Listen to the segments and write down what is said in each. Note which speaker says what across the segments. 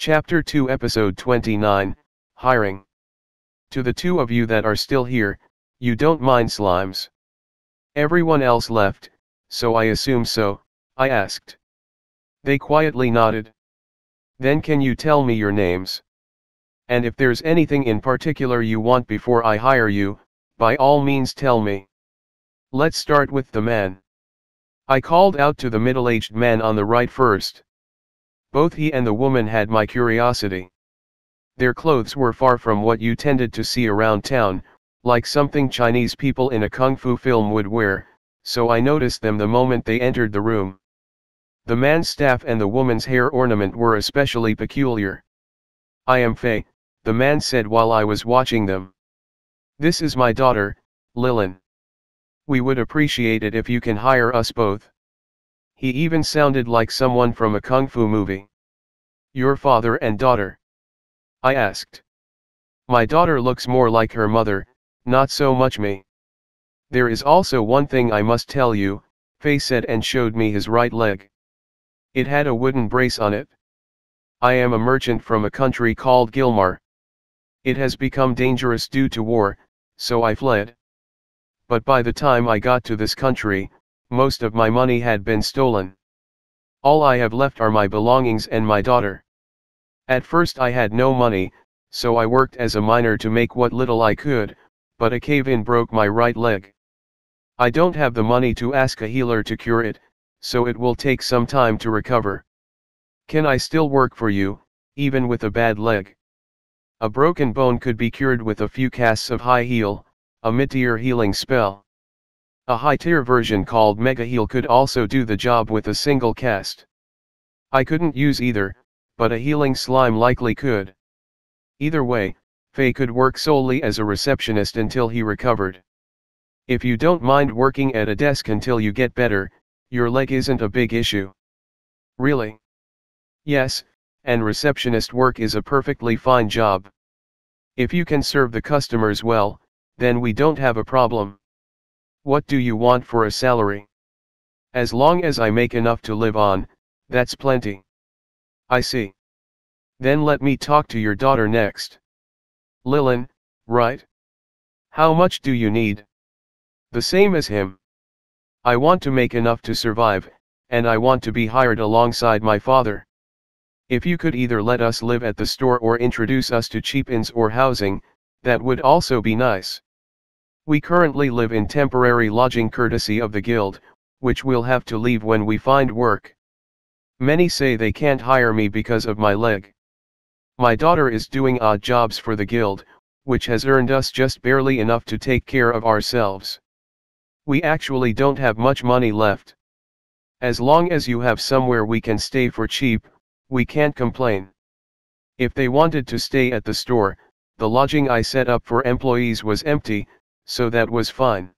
Speaker 1: Chapter 2 Episode 29, Hiring. To the two of you that are still here, you don't mind slimes. Everyone else left, so I assume so, I asked. They quietly nodded. Then can you tell me your names? And if there's anything in particular you want before I hire you, by all means tell me. Let's start with the man. I called out to the middle-aged man on the right first. Both he and the woman had my curiosity. Their clothes were far from what you tended to see around town, like something Chinese people in a kung fu film would wear, so I noticed them the moment they entered the room. The man's staff and the woman's hair ornament were especially peculiar. I am Fei, the man said while I was watching them. This is my daughter, Lilin. We would appreciate it if you can hire us both. He even sounded like someone from a kung fu movie. Your father and daughter? I asked. My daughter looks more like her mother, not so much me. There is also one thing I must tell you, Fei said and showed me his right leg. It had a wooden brace on it. I am a merchant from a country called Gilmar. It has become dangerous due to war, so I fled. But by the time I got to this country, most of my money had been stolen. All I have left are my belongings and my daughter. At first I had no money, so I worked as a miner to make what little I could, but a cave-in broke my right leg. I don't have the money to ask a healer to cure it, so it will take some time to recover. Can I still work for you, even with a bad leg? A broken bone could be cured with a few casts of high heal, a mid-tier healing spell. A high-tier version called Mega Heal could also do the job with a single cast. I couldn't use either, but a healing slime likely could. Either way, Fei could work solely as a receptionist until he recovered. If you don't mind working at a desk until you get better, your leg isn't a big issue. Really? Yes, and receptionist work is a perfectly fine job. If you can serve the customers well, then we don't have a problem. What do you want for a salary? As long as I make enough to live on, that's plenty. I see. Then let me talk to your daughter next. Lilin, right? How much do you need? The same as him. I want to make enough to survive, and I want to be hired alongside my father. If you could either let us live at the store or introduce us to cheap inns or housing, that would also be nice. We currently live in temporary lodging courtesy of the guild, which we'll have to leave when we find work. Many say they can't hire me because of my leg. My daughter is doing odd jobs for the guild, which has earned us just barely enough to take care of ourselves. We actually don't have much money left. As long as you have somewhere we can stay for cheap, we can't complain. If they wanted to stay at the store, the lodging I set up for employees was empty, so that was fine.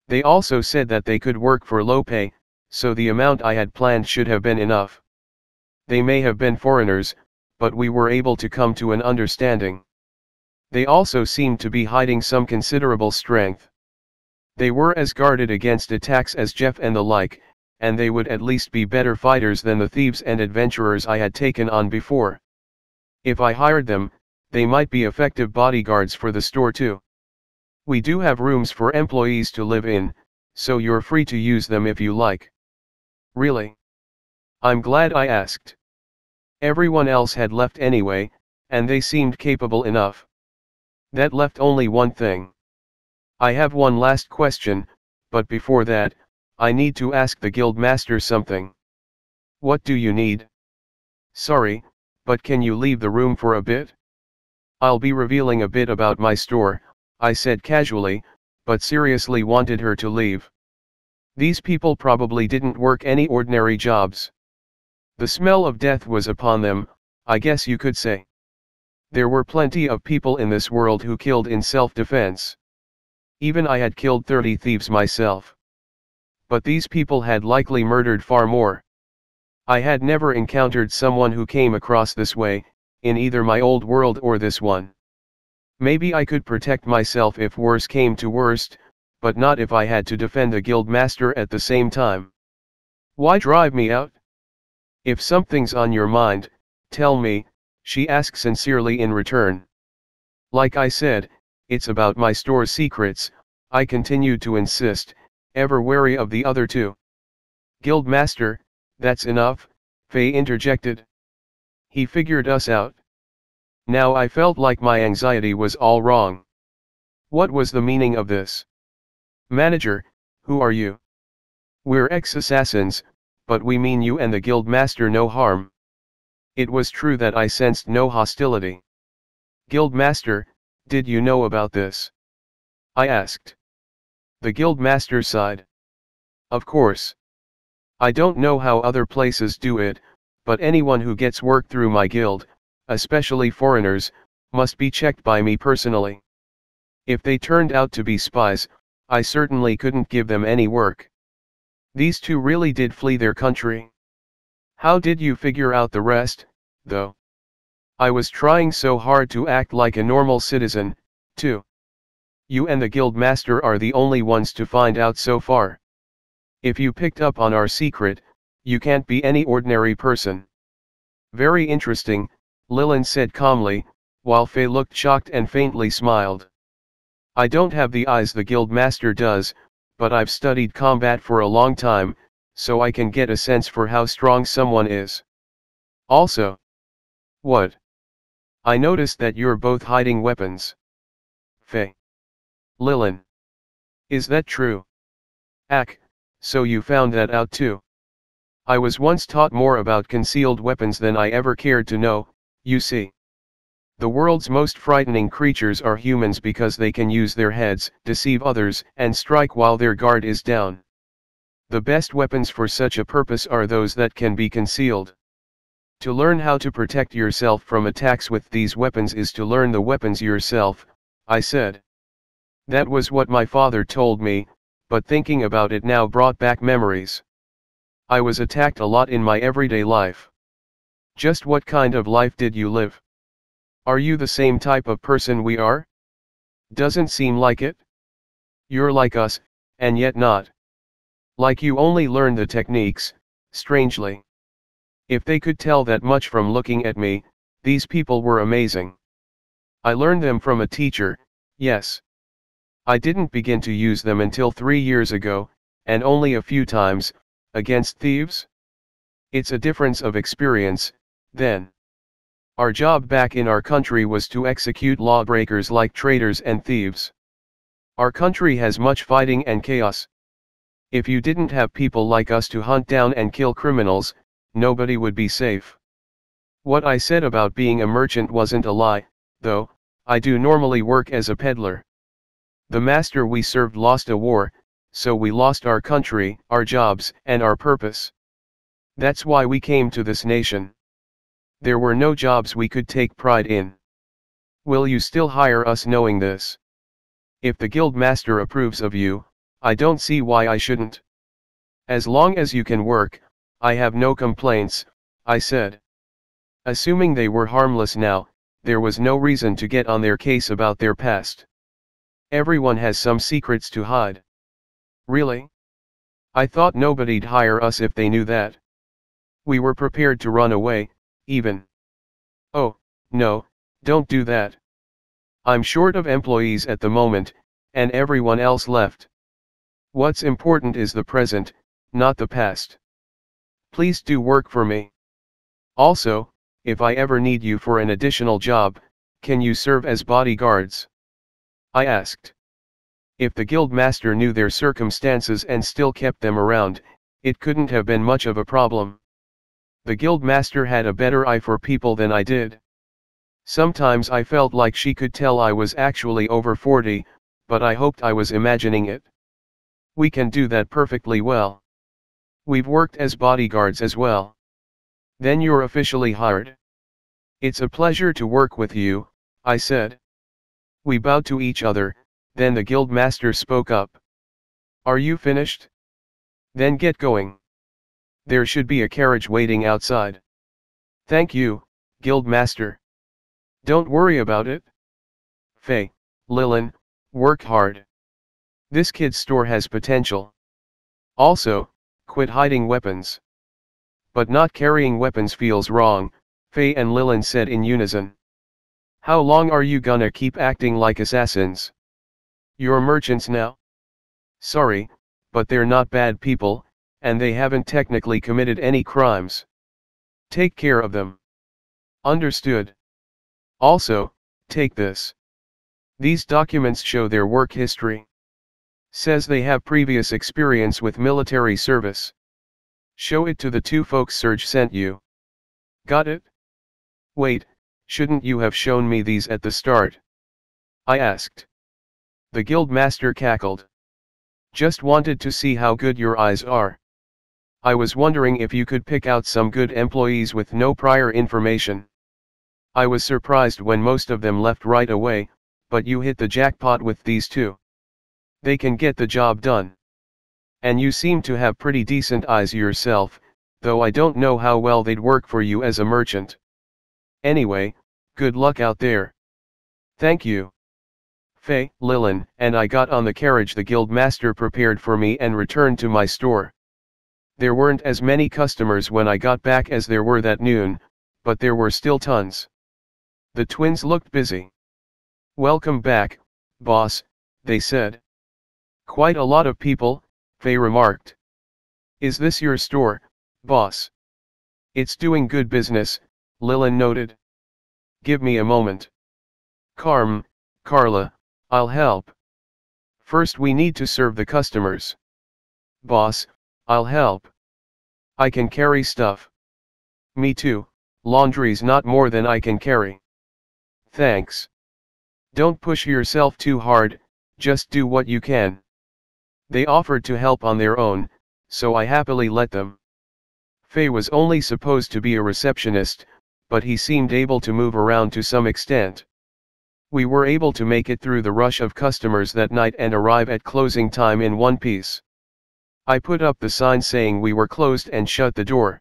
Speaker 1: They also said that they could work for low pay, so the amount I had planned should have been enough. They may have been foreigners, but we were able to come to an understanding. They also seemed to be hiding some considerable strength. They were as guarded against attacks as Jeff and the like, and they would at least be better fighters than the thieves and adventurers I had taken on before. If I hired them, they might be effective bodyguards for the store too. We do have rooms for employees to live in, so you're free to use them if you like. Really? I'm glad I asked. Everyone else had left anyway, and they seemed capable enough. That left only one thing. I have one last question, but before that, I need to ask the guild master something. What do you need? Sorry, but can you leave the room for a bit? I'll be revealing a bit about my store, I said casually, but seriously wanted her to leave. These people probably didn't work any ordinary jobs. The smell of death was upon them, I guess you could say. There were plenty of people in this world who killed in self-defense. Even I had killed 30 thieves myself. But these people had likely murdered far more. I had never encountered someone who came across this way, in either my old world or this one. Maybe I could protect myself if worse came to worst, but not if I had to defend the guild master at the same time. Why drive me out? If something's on your mind, tell me, she asked sincerely in return. Like I said, it's about my store's secrets, I continued to insist, ever wary of the other two. Guildmaster, that's enough, Faye interjected. He figured us out. Now I felt like my anxiety was all wrong. What was the meaning of this? Manager, who are you? We're ex-assassins, but we mean you and the Guildmaster no harm. It was true that I sensed no hostility. Guildmaster, did you know about this? I asked. The Guildmaster sighed. Of course. I don't know how other places do it, but anyone who gets work through my guild, especially foreigners, must be checked by me personally. If they turned out to be spies, I certainly couldn't give them any work. These two really did flee their country. How did you figure out the rest, though? I was trying so hard to act like a normal citizen, too. You and the Guildmaster are the only ones to find out so far. If you picked up on our secret, you can't be any ordinary person. Very interesting, Lillian said calmly, while Faye looked shocked and faintly smiled. I don't have the eyes the Guildmaster does, but I've studied combat for a long time, so I can get a sense for how strong someone is. Also. What? I noticed that you're both hiding weapons. Faye. Lillian. Is that true? Ack, so you found that out too. I was once taught more about concealed weapons than I ever cared to know, you see. The world's most frightening creatures are humans because they can use their heads, deceive others, and strike while their guard is down. The best weapons for such a purpose are those that can be concealed. To learn how to protect yourself from attacks with these weapons is to learn the weapons yourself, I said. That was what my father told me, but thinking about it now brought back memories. I was attacked a lot in my everyday life. Just what kind of life did you live? Are you the same type of person we are? Doesn't seem like it. You're like us, and yet not. Like you only learn the techniques, strangely. If they could tell that much from looking at me, these people were amazing. I learned them from a teacher, yes. I didn't begin to use them until 3 years ago, and only a few times, against thieves. It's a difference of experience, then. Our job back in our country was to execute lawbreakers like traitors and thieves. Our country has much fighting and chaos. If you didn't have people like us to hunt down and kill criminals, nobody would be safe. What I said about being a merchant wasn't a lie, though. I do normally work as a peddler. The master we served lost a war, so we lost our country, our jobs, and our purpose. That's why we came to this nation. There were no jobs we could take pride in. Will you still hire us knowing this? If the Guildmaster approves of you, I don't see why I shouldn't. As long as you can work, I have no complaints, I said. Assuming they were harmless now, there was no reason to get on their case about their past. Everyone has some secrets to hide. Really? I thought nobody'd hire us if they knew that. We were prepared to run away, even. Oh, no, don't do that. I'm short of employees at the moment, and everyone else left. What's important is the present, not the past. Please do work for me. Also, if I ever need you for an additional job, can you serve as bodyguards? I asked. If the Guildmaster knew their circumstances and still kept them around, it couldn't have been much of a problem. The Guildmaster had a better eye for people than I did. Sometimes I felt like she could tell I was actually over 40, but I hoped I was imagining it. We can do that perfectly well. We've worked as bodyguards as well. Then you're officially hired. It's a pleasure to work with you, I said. We bowed to each other, then the Guildmaster spoke up. Are you finished? Then get going. There should be a carriage waiting outside. Thank you, Guildmaster. Don't worry about it. Faye, Lillian, work hard. This kid's store has potential. Also, quit hiding weapons. But not carrying weapons feels wrong, Faye and Lilin said in unison. How long are you gonna keep acting like assassins? You're merchants now? Sorry, but they're not bad people, and they haven't technically committed any crimes. Take care of them. Understood. Also, take this. These documents show their work history. Says they have previous experience with military service. Show it to the two folks Serge sent you. Got it? Wait, shouldn't you have shown me these at the start? I asked. The guildmaster cackled. Just wanted to see how good your eyes are. I was wondering if you could pick out some good employees with no prior information. I was surprised when most of them left right away, but you hit the jackpot with these two. They can get the job done. And you seem to have pretty decent eyes yourself, though I don't know how well they'd work for you as a merchant. Anyway, good luck out there. Thank you. Faye, Lilin, and I got on the carriage the guildmaster prepared for me and returned to my store. There weren't as many customers when I got back as there were that noon, but there were still tons. The twins looked busy. Welcome back, boss, they said. Quite a lot of people, Faye remarked. Is this your store, boss? It's doing good business, Lilin noted. Give me a moment. Carla, I'll help. First we need to serve the customers. Boss, I'll help. I can carry stuff. Me too, laundry's not more than I can carry. Thanks. Don't push yourself too hard, just do what you can. They offered to help on their own, so I happily let them. Faye was only supposed to be a receptionist, but he seemed able to move around to some extent. We were able to make it through the rush of customers that night and arrive at closing time in one piece. I put up the sign saying we were closed and shut the door.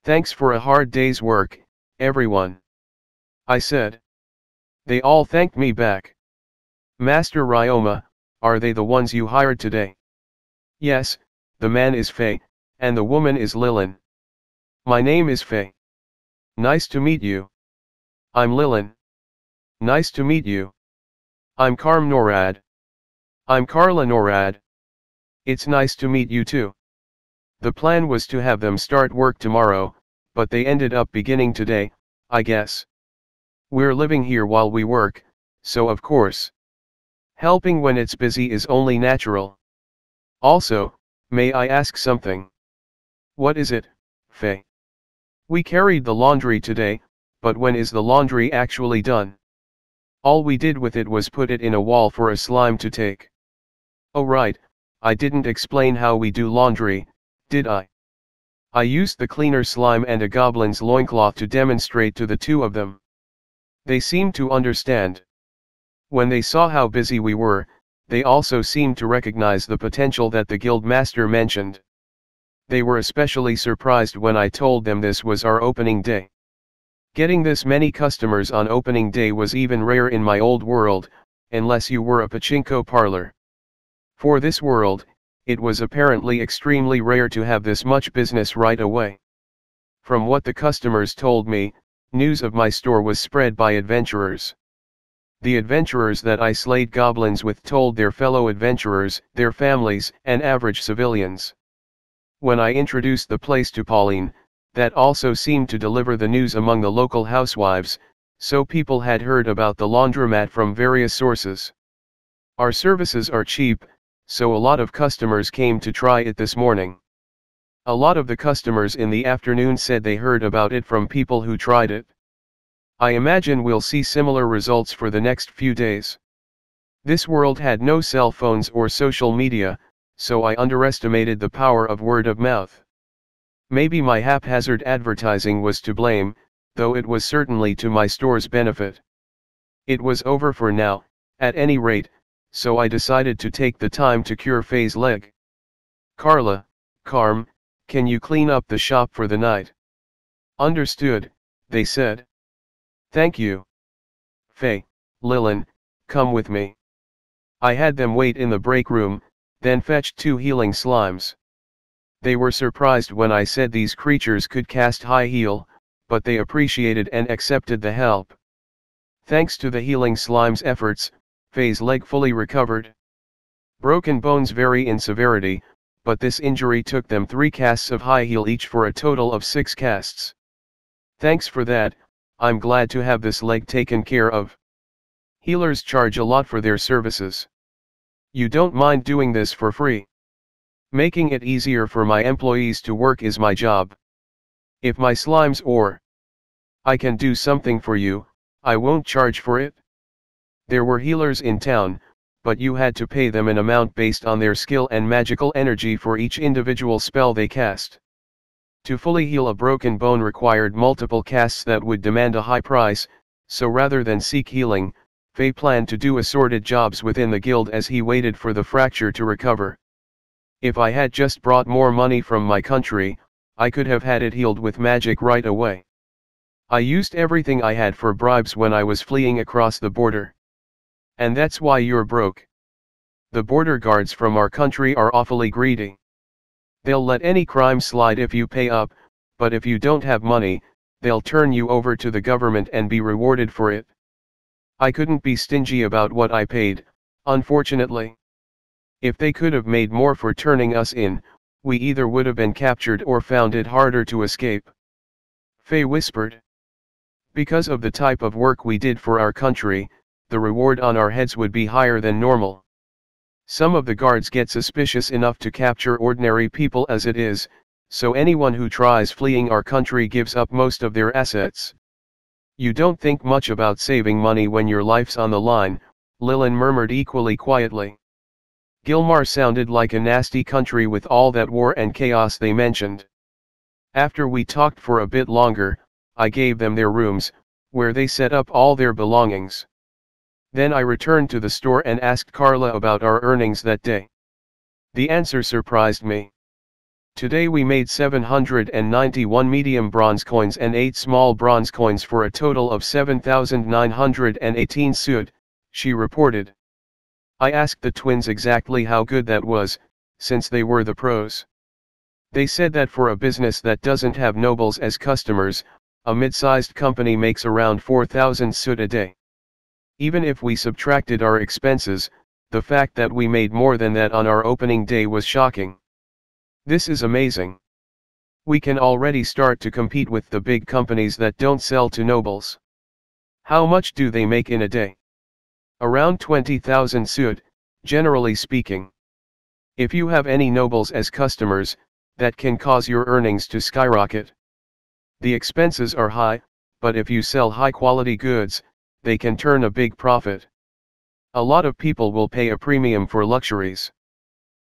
Speaker 1: Thanks for a hard day's work, everyone. I said. They all thanked me back. Master Ryoma, are they the ones you hired today? Yes, the man is Faye, and the woman is Lilin. My name is Faye. Nice to meet you. I'm Lilin. Nice to meet you. I'm Carm Norad. I'm Carla Norad. It's nice to meet you too. The plan was to have them start work tomorrow, but they ended up beginning today, I guess. We're living here while we work, so of course. Helping when it's busy is only natural. Also, may I ask something? What is it, Faye? We carried the laundry today, but when is the laundry actually done? All we did with it was put it in a wall for a slime to take. Oh right, I didn't explain how we do laundry, did I? I used the cleaner slime and a goblin's loincloth to demonstrate to the two of them. They seemed to understand. When they saw how busy we were, they also seemed to recognize the potential that the guildmaster mentioned. They were especially surprised when I told them this was our opening day. Getting this many customers on opening day was even rare in my old world, unless you were a pachinko parlor. For this world, it was apparently extremely rare to have this much business right away. From what the customers told me, news of my store was spread by adventurers. The adventurers that I slayed goblins with told their fellow adventurers, their families, and average civilians. When I introduced the place to Pauline, that also seemed to deliver the news among the local housewives, so people had heard about the laundromat from various sources. Our services are cheap, so a lot of customers came to try it this morning. A lot of the customers in the afternoon said they heard about it from people who tried it. I imagine we'll see similar results for the next few days. This world had no cell phones or social media, so I underestimated the power of word of mouth. Maybe my haphazard advertising was to blame, though it was certainly to my store's benefit. It was over for now, at any rate, so I decided to take the time to cure Faye's leg. Carla, Carm, can you clean up the shop for the night? Understood, they said. Thank you. Faye, Lilin, come with me. I had them wait in the break room, then fetched 2 healing slimes. They were surprised when I said these creatures could cast high heal, but they appreciated and accepted the help. Thanks to the healing slime's efforts, Faye's leg fully recovered. Broken bones vary in severity, but this injury took them 3 casts of high heal each for a total of 6 casts. Thanks for that, I'm glad to have this leg taken care of. Healers charge a lot for their services. You don't mind doing this for free. Making it easier for my employees to work is my job. If my slimes or I can do something for you, I won't charge for it. There were healers in town, but you had to pay them an amount based on their skill and magical energy for each individual spell they cast. To fully heal a broken bone required multiple casts that would demand a high price, so rather than seek healing, Faye planned to do assorted jobs within the guild as he waited for the fracture to recover. If I had just brought more money from my country, I could have had it healed with magic right away. I used everything I had for bribes when I was fleeing across the border. And that's why you're broke. The border guards from our country are awfully greedy. They'll let any crime slide if you pay up, but if you don't have money, they'll turn you over to the government and be rewarded for it. I couldn't be stingy about what I paid, unfortunately. If they could have made more for turning us in, we either would have been captured or found it harder to escape. Faye whispered. Because of the type of work we did for our country, the reward on our heads would be higher than normal. Some of the guards get suspicious enough to capture ordinary people as it is, so anyone who tries fleeing our country gives up most of their assets. You don't think much about saving money when your life's on the line, Lillian murmured equally quietly. Gilmar sounded like a nasty country with all that war and chaos they mentioned. After we talked for a bit longer, I gave them their rooms, where they set up all their belongings. Then I returned to the store and asked Carla about our earnings that day. The answer surprised me. Today we made 791 medium bronze coins and 8 small bronze coins for a total of 7,918 sud, she reported. I asked the twins exactly how good that was, since they were the pros. They said that for a business that doesn't have nobles as customers, a mid-sized company makes around 4,000 sud a day. Even if we subtracted our expenses, the fact that we made more than that on our opening day was shocking. This is amazing. We can already start to compete with the big companies that don't sell to nobles. How much do they make in a day? Around 20,000 sud, generally speaking. If you have any nobles as customers, that can cause your earnings to skyrocket. The expenses are high, but if you sell high-quality goods, they can turn a big profit. A lot of people will pay a premium for luxuries.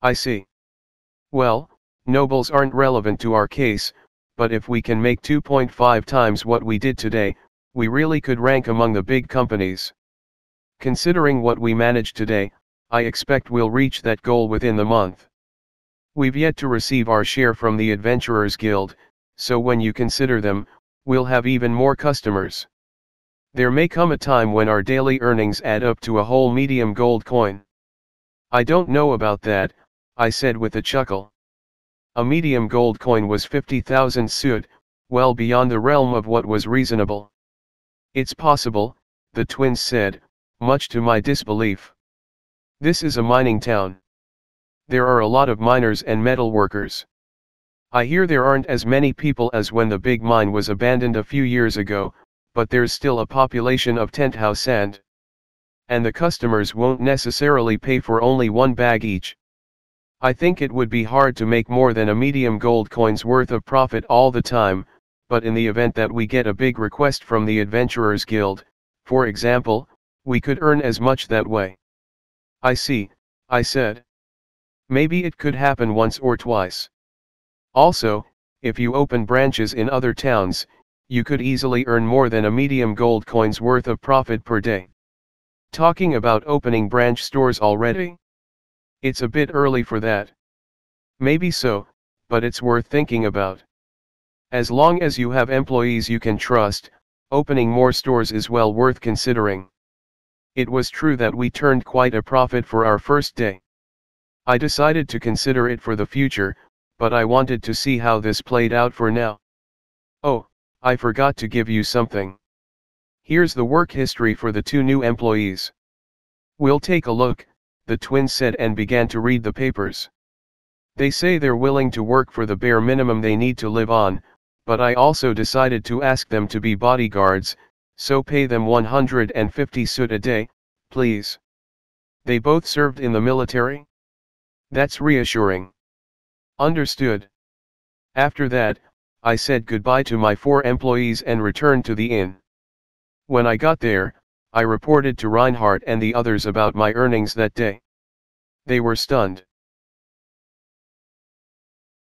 Speaker 1: I see. Well, nobles aren't relevant to our case, but if we can make 2.5 times what we did today, we really could rank among the big companies. Considering what we managed today, I expect we'll reach that goal within the month. We've yet to receive our share from the Adventurers Guild, so when you consider them, we'll have even more customers. There may come a time when our daily earnings add up to a whole medium gold coin. I don't know about that, I said with a chuckle. A medium gold coin was 50,000 sud, well beyond the realm of what was reasonable. It's possible, the twins said, much to my disbelief. This is a mining town. There are a lot of miners and metal workers. I hear there aren't as many people as when the big mine was abandoned a few years ago, but there's still a population of tent house and the customers won't necessarily pay for only one bag each. I think it would be hard to make more than a medium gold coin's worth of profit all the time, but in the event that we get a big request from the Adventurers Guild, for example, we could earn as much that way. I see, I said. Maybe it could happen once or twice. Also, if you open branches in other towns, you could easily earn more than a medium gold coin's worth of profit per day. Talking about opening branch stores already? It's a bit early for that. Maybe so, but it's worth thinking about. As long as you have employees you can trust, opening more stores is well worth considering. It was true that we turned quite a profit for our first day. I decided to consider it for the future, but I wanted to see how this played out for now. Oh, I forgot to give you something. Here's the work history for the 2 new employees. We'll take a look, the twins said and began to read the papers. They say they're willing to work for the bare minimum they need to live on, but I also decided to ask them to be bodyguards, so pay them 150 sut a day, please. They both served in the military? That's reassuring. Understood. After that, I said goodbye to my 4 employees and returned to the inn. When I got there, I reported to Reinhardt and the others about my earnings that day. They were stunned.